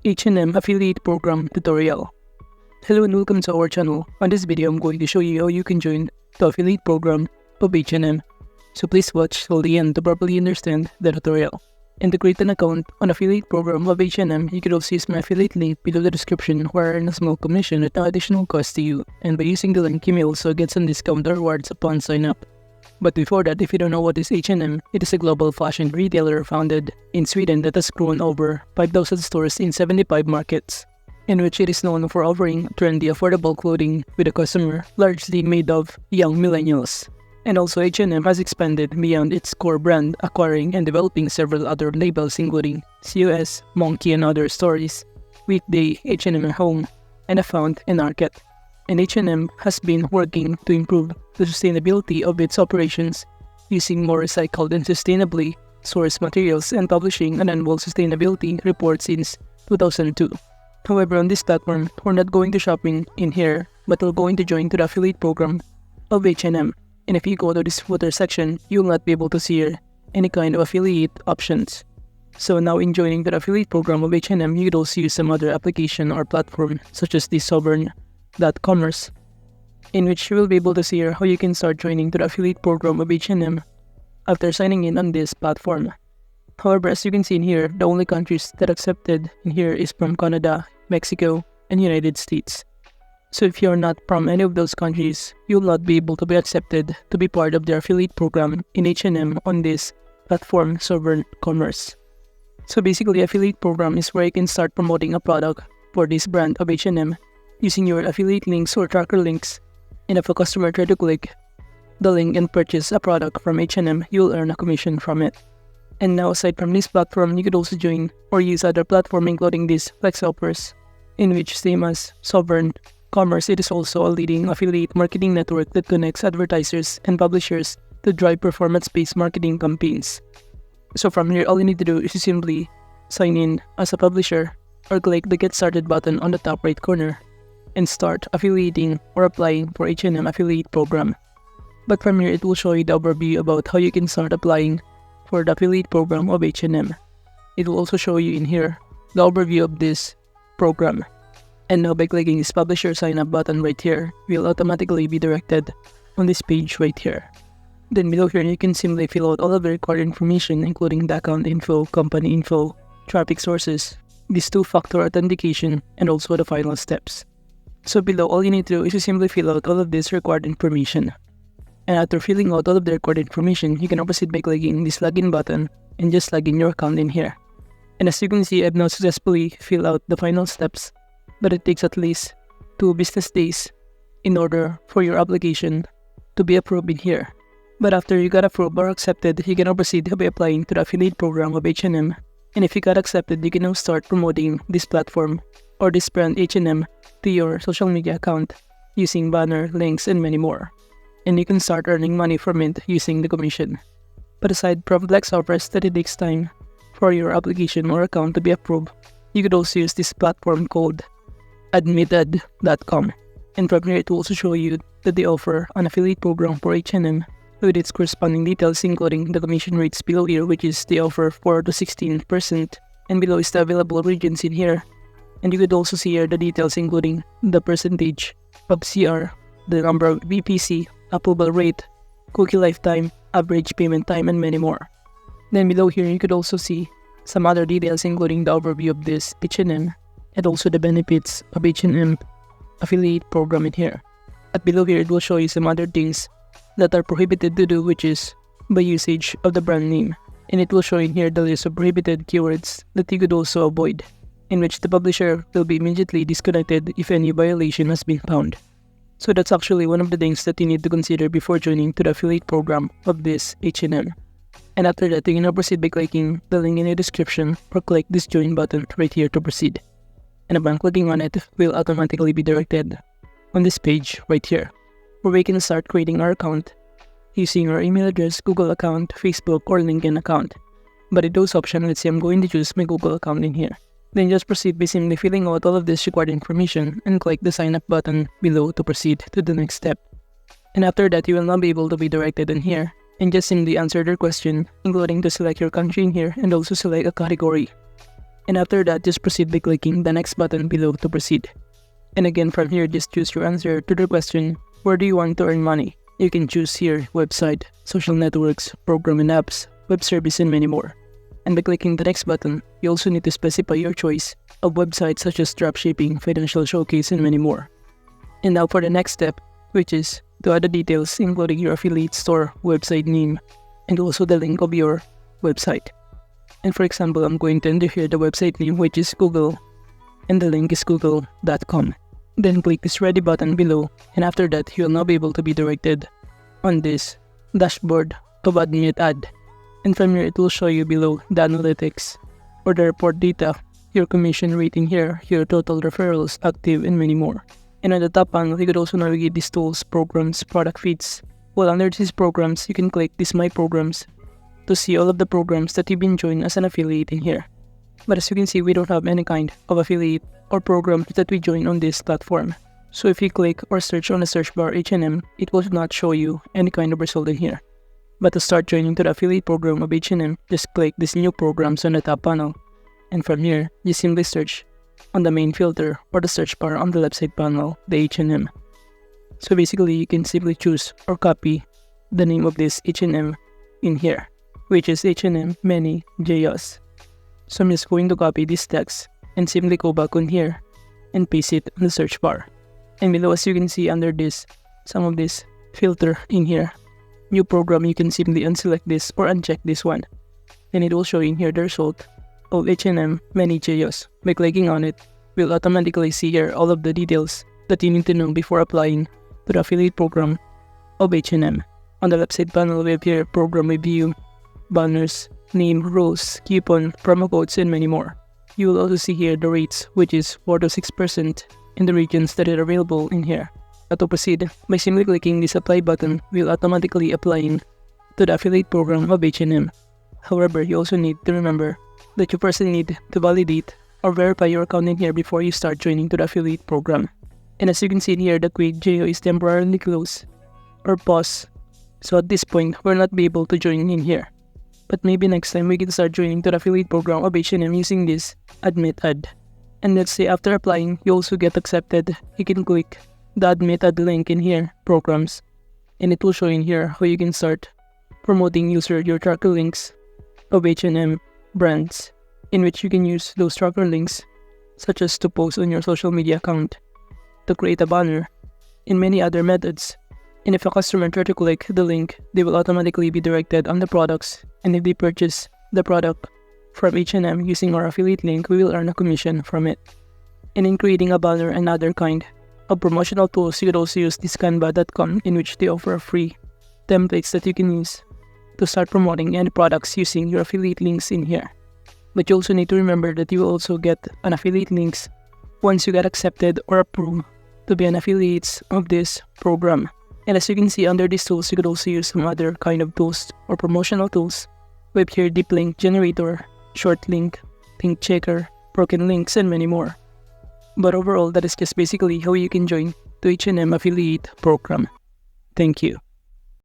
H&M Affiliate Program Tutorial. Hello and welcome to our channel. On this video, I'm going to show you how you can join the affiliate program of H&M. So please watch till the end to properly understand the tutorial. And to create an account on affiliate program of H&M, you can also use my affiliate link below the description where I earn a small commission at no additional cost to you. And by using the link, you may also get some discount or rewards upon sign up. But before that, if you don't know what is H&M, it is a global fashion retailer founded in Sweden that has grown over 5,000 stores in 75 markets, in which it is known for offering trendy, affordable clothing with a customer largely made of young millennials. And also H&M has expanded beyond its core brand, acquiring and developing several other labels including COS, Monkey and Other Stories, Weekday, H&M Home, and a Found and Arket. And H&M has been working to improve the sustainability of its operations using more recycled and sustainably sourced materials and publishing an annual sustainability report since 2002. However, on this platform, we're not going to shopping in here, but we're going to join to the affiliate program of H&M. And if you go to this footer section, you'll not be able to see here any kind of affiliate options. So now in joining the affiliate program of H&M, you could also use some other application or platform such as the sovereign.commerce, in which you will be able to see here how you can start joining to the affiliate program of H&M after signing in on this platform. However, as you can see in here, the only countries that accepted in here is from Canada, Mexico, and United States. So if you're not from any of those countries, you'll not be able to be accepted to be part of their affiliate program in H&M on this platform, Sovereign Commerce. So basically, affiliate program is where you can start promoting a product for this brand of H&M using your affiliate links or tracker links. And if a customer try to click the link and purchase a product from H&M, you'll earn a commission from it. And now aside from this platform, you could also join or use other platform including this FlexOffers, in which same as Sovereign Commerce, it is also a leading affiliate marketing network that connects advertisers and publishers to drive performance-based marketing campaigns. So from here, all you need to do is to simply sign in as a publisher or click the Get Started button on the top right corner and start affiliating or applying for H&M affiliate program. But from here, it will show you the overview about how you can start applying for the affiliate program of H&M. It will also show you in here the overview of this program. And now by clicking this publisher sign up button right here, you'll automatically be directed on this page right here. Then below here, you can simply fill out all of the required information including the account info, company info, traffic sources, this two-factor authentication, and also the final steps. So below, all you need to do is to simply fill out all of this required information. And after filling out all of the required information, you can proceed by clicking this login button and just log in your account in here. And as you can see, I've now successfully filled out the final steps, but it takes at least 2 business days in order for your application to be approved in here. But after you got approved or accepted, you can now proceed by applying to the affiliate program of H&M. And if you got accepted, you can now start promoting this platform or this brand H&M to your social media account using banner, links, and many more. And you can start earning money from it using the commission. But aside from FlexOffers that it takes time for your application or account to be approved, you could also use this platform called Admitad.com. And from here, it will also show you that they offer an affiliate program for H&M with its corresponding details including the commission rates below here, which is they offer 4 to 16%, and below is the available regions in here. And you could also see here the details including the percentage of CR, the number of VPC, approval rate, cookie lifetime, average payment time, and many more. Then below here, you could also see some other details including the overview of this H&M and also the benefits of H&M affiliate program in here. But below here, it will show you some other things that are prohibited to do, which is by usage of the brand name. And it will show in here the list of prohibited keywords that you could also avoid, in which the publisher will be immediately disconnected if any violation has been found. So that's actually one of the things that you need to consider before joining to the affiliate program of this H&M. And after that, you can now proceed by clicking the link in the description or click this join button right here to proceed. And upon clicking on it, we'll automatically be directed on this page right here, where we can start creating our account using our email address, Google account, Facebook, or LinkedIn account. But in those options, let's say I'm going to choose my Google account in here. Then just proceed by simply filling out all of this required information and click the sign up button below to proceed to the next step. And after that, you will now be able to be directed in here and just simply answer their question, including to select your country in here and also select a category. And after that, just proceed by clicking the next button below to proceed. And again, from here, just choose your answer to the question, where do you want to earn money? You can choose here website, social networks, program and apps, web service, and many more. And by clicking the next button, you also need to specify your choice of websites such as dropshipping, financial showcase, and many more. And now for the next step, which is to add the details including your affiliate store, website name, and also the link of your website. And for example, I'm going to enter here the website name, which is Google, and the link is google.com. Then click this ready button below, and after that, you'll now be able to be directed on this dashboard of Admitad. And from here, it will show you below the analytics or the report data, your commission rating here, your total referrals, active, and many more. And on the top panel, you could also navigate these tools, programs, product feeds. While under these programs, you can click this My Programs to see all of the programs that you've been joined as an affiliate in here. But as you can see, we don't have any kind of affiliate or program that we join on this platform. So if you click or search on the search bar H&M, it will not show you any kind of result in here. But to start joining to the affiliate program of H&M, just click this new programs on the top panel. And from here, you simply search on the main filter or the search bar on the left side panel, the H&M. So basically, you can simply choose or copy the name of this H&M in here, which is H&M Many JS. So I'm just going to copy this text and simply go back on here and paste it on the search bar. And below, as you can see under this, some of this filter in here, new program, you can simply unselect this or uncheck this one. And it will show in here the result of H&M Many JS. By clicking on it, we'll automatically see here all of the details that you need to know before applying to the affiliate program of H&M. On the left side panel, we have here program review, banners, name, rules, coupon, promo codes, and many more. You will also see here the rates, which is 4 to 6% in the regions that are available in here. Now to proceed, by simply clicking this apply button, we'll automatically applying to the affiliate program of H&M. However, you also need to remember that you first need to validate or verify your account in here before you start joining to the affiliate program. And as you can see in here, the Quick JO is temporarily closed or paused. So at this point, we'll not be able to join in here. But maybe next time we can start joining to the affiliate program of H&M using this Admitad. And let's say after applying, you also get accepted, you can click the Admitad link in here, programs, and it will show in here how you can start promoting your tracker links of H&M brands, in which you can use those tracker links, such as to post on your social media account, to create a banner, and many other methods. And if a customer try to click the link, they will automatically be directed on the products, and if they purchase the product from H&M using our affiliate link, we will earn a commission from it. And in creating a banner and other kind of promotional tools, you could also use this canva.com, in which they offer free templates that you can use to start promoting any products using your affiliate links in here. But you also need to remember that you will also get an affiliate links once you get accepted or approved to be an affiliate of this program. And as you can see under these tools, you could also use some other kind of tools or promotional tools. We have here deep link generator, short link checker, broken links, and many more. But overall, that is just basically how you can join to H&M affiliate program. Thank you.